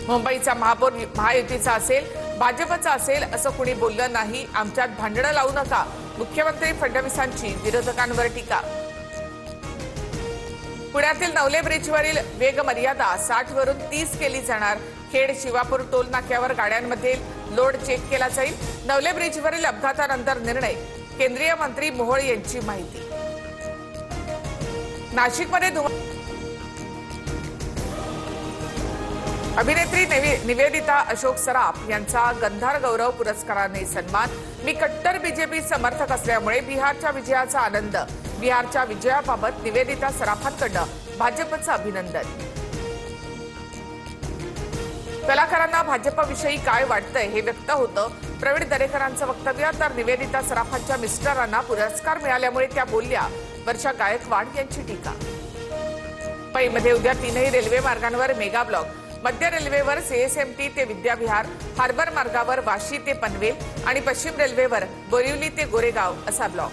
मुंबईचा महापौर महायुतीचा असेल, भाजपचा असेल असं कुणी बोललं नाही. आमच्यात भांडणं लावू नका. मुख्यमंत्री फडणवीसांची विरोधकांवर टीका. पुण्यातील नवले ब्रिजवरील वेग मर्यादा 60 वरून 30 केली जाणार. खेड शिवापूर टोल नाक्यावर गाड्यांमध्ये लोड चेक केला जाईल. नवले ब्रिजवरील अपघातानंतर निर्णय. केंद्रीय मंत्री मोहोळ यांची माहिती. नाशिकमध्ये अभिनेत्री निवेदिता अशोक सराफ यांचा गंधार गौरव पुरस्काराने सन्मान. मी कट्टर बीजेपी समर्थक असल्यामुळे बिहारच्या विजयाचा आनंद. बिहारच्या विजयाबाबत निवेदिता सराफांकडून भाजपचं अभिनंदन. कलाकारांना भाजपविषयी काय वाटतंय हे व्यक्त होतं. प्रवीण दरेकरांचं वक्तव्य. तर निवेदिता सराफांच्या मिस्टरांना पुरस्कार मिळाल्यामुळे त्या बोलल्या. वर्षा गायकवाड यांची टीका. मुंबईमध्ये उद्या 3ही रेल्वे मार्गांवर मेगा ब्लॉक. मध्य रेल्वेवर सीएसएमटी ते विद्याविहार, हार्बर मार्गावर वाशी ते पनवेल आणि पश्चिम रेल्वेवर बोरिवली ते गोरेगाव असा ब्लॉक.